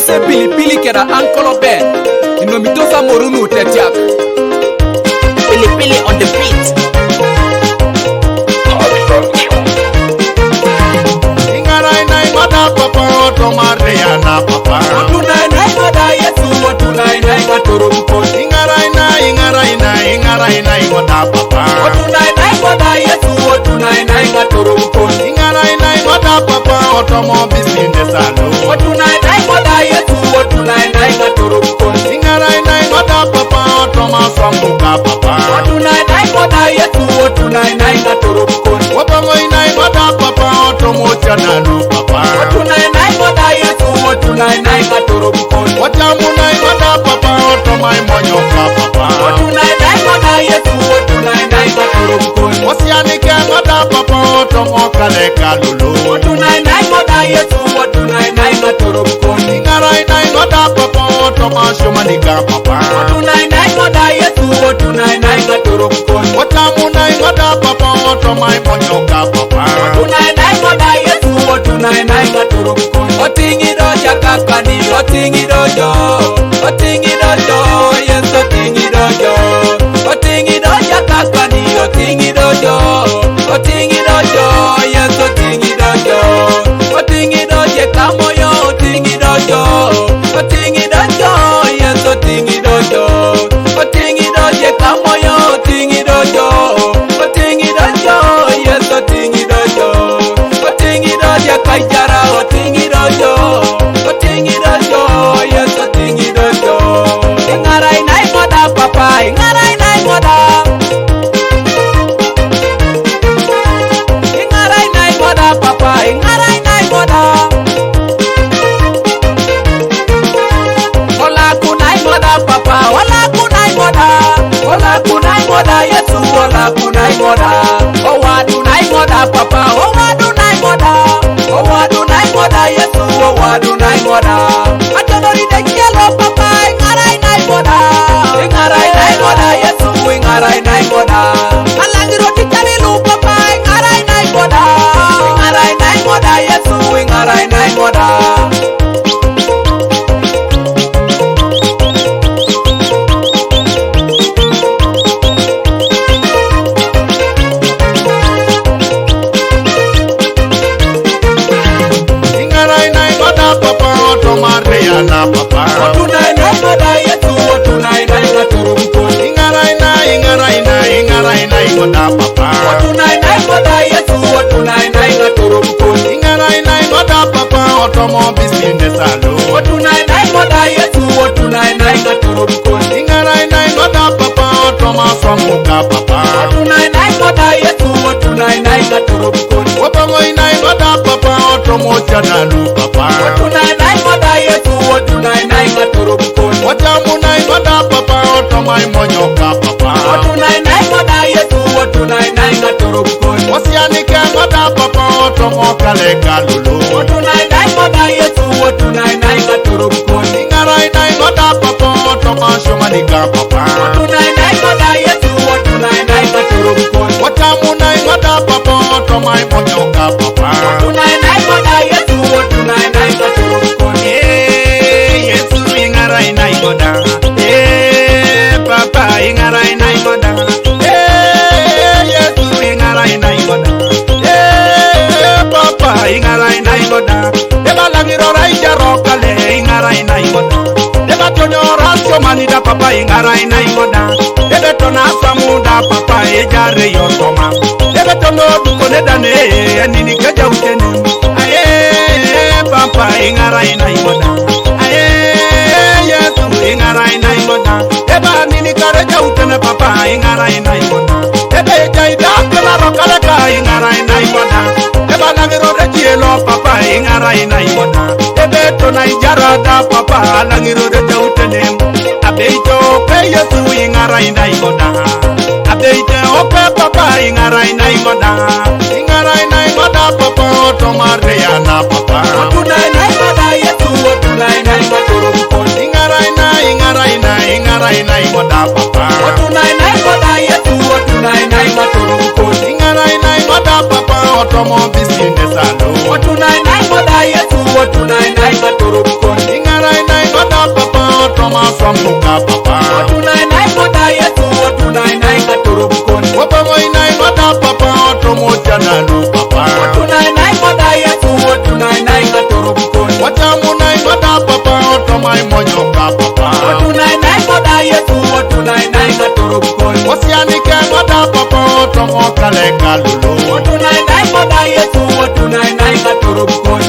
se pilipili kera ankolo be inomitosa morunu tetiak Pilipili on the beat. Ingarai nai ngoda papa oto maria na papa. Otunai nai ngoda Yesu otunai nai ngatoro mkon. Ingarai nai ngoda papa. Otunai nai ngoda Yesu otunai nai ngatoro mkon. Ingarai nai ngoda papa oto mo business alo. Otunai nai ngoda Yesu otunai nai ngatoro mkon. Ingarai nai ngoda papa oto ma sambuka papa. Otunai nai ngoda Yesu otunai nai ngatoro mkon. Otongo nai ngoda papa oto mo chanalu papa. Otunai nai ngoda Yesu otunai nai ngatoro mkon. Otamu nai ngoda papa oto mai monyoka papa. Otunai nai ngoda Yesu otunai nai ngatoro mkon. Osiani ke ngoda papa oto mo kale kalulu. Otunai nai ngoda Yesu otunai nai ngatoro mkon. Ingarai nai ngoda papa oto ma shumanika papa. Otunai nai ngoda Yesu otunai nai ngatoro mkon. Otamu nai ngoda papa oto mai monyoka papa. Otunai nai ngoda Yesu otunai nai ngatoro mkon. Otingi doja kakani otingi dojo. Otingi dojo Yesu otingi dojo. Otingi doja kakani otingi dojo. Otingi dojo Yesu otingi dojo. Otingi doje kamoyo otingi dojo. Otingi dojo Yesu otingi dojo. Otingi doje kamoyo otingi dojo. Otingi dojo Yesu otingi dojo. Otingi doje kaijara otingi dojo. Otingi dojo Yesu otingi dojo. Ingarai nai ngoda papa ingarai nai ngoda. Ingarai nai ngoda papa ingarai nai ngoda. Hola kunai ngoda papa hola kunai ngoda. Hola kunai ngoda Yesu hola kunai ngoda. Owadu nai ngoda papa owadu nai ngoda. Owadu nai ngoda Yesu owadu nai ngoda. Atonori de kielo papa ingarai nai ngoda. Ingarai nai ngoda Yesu ingarai nai ngoda. Alangiro tikarilu papa ingarai nai ngoda. Ingarai nai ngoda Yesu ingarai nai ngoda. Ingarai nai ngoda papa oto maria na papa. Otunai nai ngoda Yesu otunai nai ngatoro mkon. Ingarai nai ngoda papa. Otunai nai ngoda Yesu otunai nai ngatoro mkon. Ingarai nai ngoda papa oto mo business alo. Otunai nai ngoda Yesu otunai nai ngatoro mkon. Ingarai nai ngoda papa oto ma sambuka papa. Otunai nai ngoda Yesu otunai nai ngatoro mkon. Otongo nai ngoda papa oto mo chanalu papa. Otunai nai ngoda Yesu otunai nai ngatoro mkon. Otamu nai ngoda papa oto mai monyoka papa. Otunai nai ngoda Yesu otunai nai ngatoro mkon. Osiani ke ngoda papa oto mo kale kalulu. Otunai nai ngoda Yesu otunai nai ngatoro mkon. Ingarai nai ngoda papa oto ma shumanika papa. Otunai nai ngoda Yesu otunai nai ngatoro mkon. Otamu nai ngoda papa oto mai monyoka papa. Otunai nai ngoda Yesu otunai nai ngatoro mkon. Yesu ingarai nai ngoda. Papa ingarai nai ngoda. Yesu ingarai nai ngoda. Papa ingarai nai ngoda. Eba langiro raija rokale ingarai nai ngoda. Eba tonyo rasio manida papa ingarai nai ngoda. Ebe tona samuda papa ejare yosoma. Ebe tono dukone dane nini keja utene. Aye papa ingarai nai ngoda. Aye Yesu ingarai nai ngoda. Eba nini kareja utene papa ingarai nai ngoda. Ebe jaida kala rokale ka ingarai nai ngoda. Eba langiro rejielo papa ingarai nai ngoda. Ebe tona ijarada papa langiro reja utene. Abeito pe Yesu ingarai nai ngoda. Abeite ope papa ingarai nai ngoda. Ingarai nai ngoda papa oto maria na papa. Otunai nai ngoda Yesu otunai nai ngatoro mkon. Ingarai nai ngoda papa. Otunai nai ngoda Yesu otunai nai ngatoro mkon. Ingarai nai ngoda papa oto mo business alo. Otunai nai ngoda Yesu otunai nai ngatoro mkon. Ingarai swamuka papa Otunai nai ngoda Yesu otunai nai katurumkon Wapango inai ngoda papa Otomo chanalu papa Otunai nai ngoda Yesu otunai nai katurumkon Watamu nai ngoda papa Otomai monyoka papa Otunai nai ngoda Yesu otunai nai katurumkon Wasianike ngoda papa Otomo kale kalulu Otunai nai ngoda Yesu otunai nai katurumkon